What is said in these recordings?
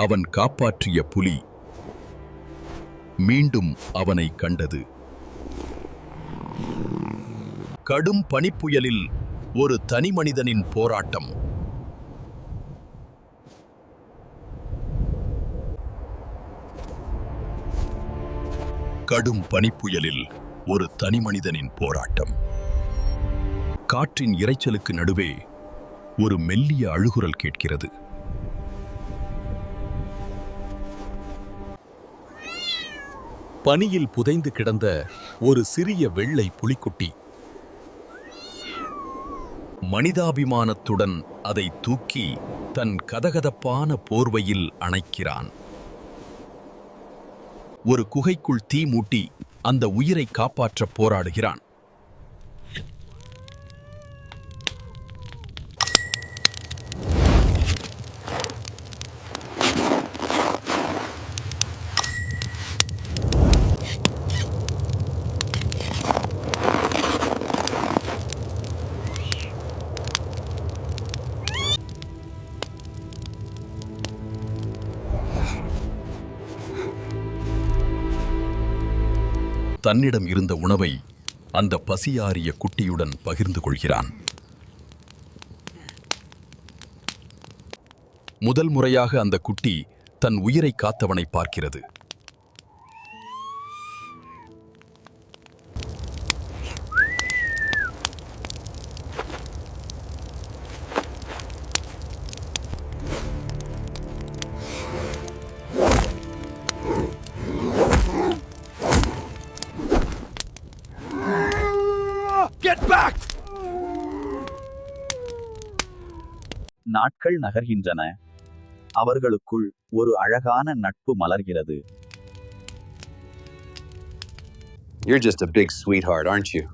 அவன் காப்பாற்றிய புலி மீண்டும் அவனை கண்டது. கடும் பனிப்புயலில் ஒரு தனிமனிதனின் போராட்டம். கடும் பனிப்புயலில் ஒரு தனிமனிதனின் போராட்டம். காற்றின் இரைச்சலுக்கு நடுவே ஒரு மெல்லிய அழுகுரல் கேட்கிறது. பனியில் புதைந்து கிடந்த ஒரு சிறிய வெள்ளை புலிக்குட்டி. மனிதாபிமானத்துடன் அதை தூக்கி தன் கதகதப்பான போர்வையில் அணைக்கிறான். ஒரு குகைக்குள் தீ மூட்டி அந்த உயிரை காப்பாற்ற போராடுகிறான். தன்னிடம் இருந்த உணவை அந்த பசியாறிய குட்டியுடன் பகிர்ந்து கொள்கிறான். முதல் முறையாக அந்த குட்டி தன் உயிரை காத்தவனை பார்க்கிறது. நாட்கள் நகர்கின்றன. அவர்களுக்குள் ஒரு அழகான நட்பு மலர்கிறது. You're just a big sweetheart, aren't you?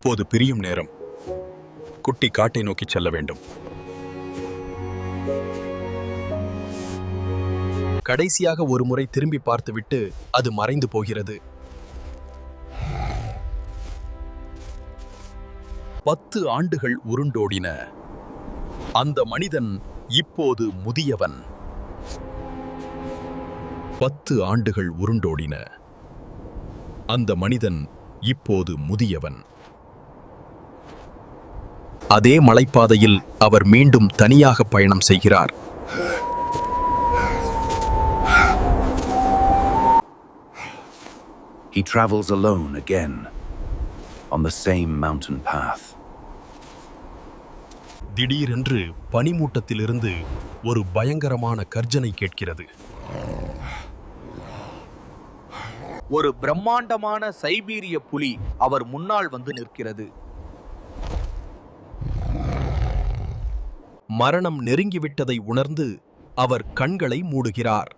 இப்போது பிரியும் நேரம். குட்டி காட்டை நோக்கி செல்ல வேண்டும். கடைசியாக ஒரு முறை திரும்பி பார்த்துவிட்டு அது மறைந்து போகிறது. 10 ஆண்டுகள் உருண்டோடின. அந்த மனிதன் இப்போது முதியவன். 10 ஆண்டுகள் உருண்டோடின. அந்த மனிதன் இப்போது முதியவன். அதே மலைப்பாதையில் அவர் மீண்டும் தனியாக பயணம் செய்கிறார். He travels alone again on the same mountain path. திடீரென்று பனிமூட்டத்திலிருந்து ஒரு பயங்கரமான கர்ஜனை கேட்கிறது. ஒரு பிரம்மாண்டமான சைபீரிய புலி அவர் முன்னால் வந்து நிற்கிறது. மரணம் நெருங்கிவிட்டதை உணர்ந்து அவர் கண்களை மூடுகிறார்.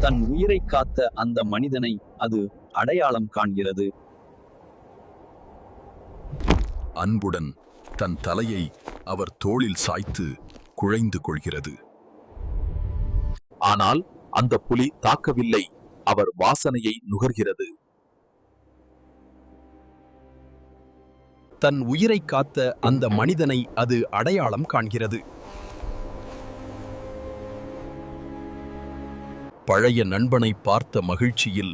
தன் உயிரை காத்த அந்த மனிதனை அது அடையாளம் காண்கிறது. அன்புடன் தன் தலையை அவர் தோளில் சாய்த்து குழைந்து கொள்கிறது. ஆனால் அந்த புலி தாக்கவில்லை. அவர் வாசனையை நுகர்கிறது. தன் உயிரை காத்த அந்த மனிதனை அது அடையாளம் காண்கிறது. பழைய நண்பனை பார்த்த மகிழ்ச்சியில்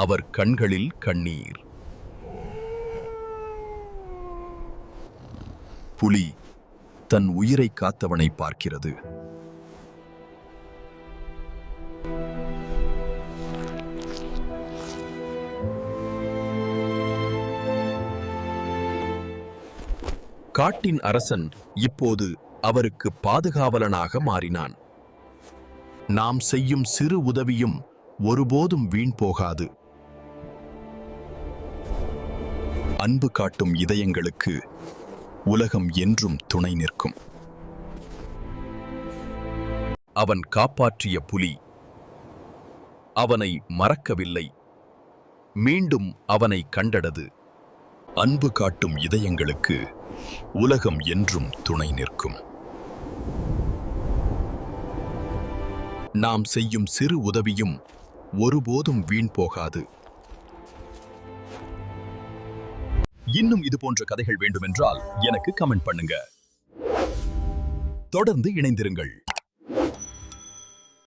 அவர் கண்களில் கண்ணீர். புலி தன் உயிரை காத்தவனை பார்க்கிறது. காட்டின் அரசன் இப்போது அவருக்கு பாதுகாவலனாக மாறினான். நாம் செய்யும் சிறு உதவியும் ஒருபோதும் வீண் போகாது. அன்பு காட்டும் இதயங்களுக்கு உலகம் என்றும் துணை நிற்கும். அவன் காப்பாற்றிய புலி அவனை மறக்கவில்லை, மீண்டும் அவனை கண்டடது. அன்பு காட்டும் இதயங்களுக்கு உலகம் என்றும் துணை நிற்கும். நாம் செய்யும் சிறு உதவியும் ஒருபோதும் வீண் போகாது. இன்னும் இது போன்ற கதைகள் வேண்டுமென்றால் எனக்கு கமெண்ட் பண்ணுங்க. தொடர்ந்து இணைந்திருங்கள்.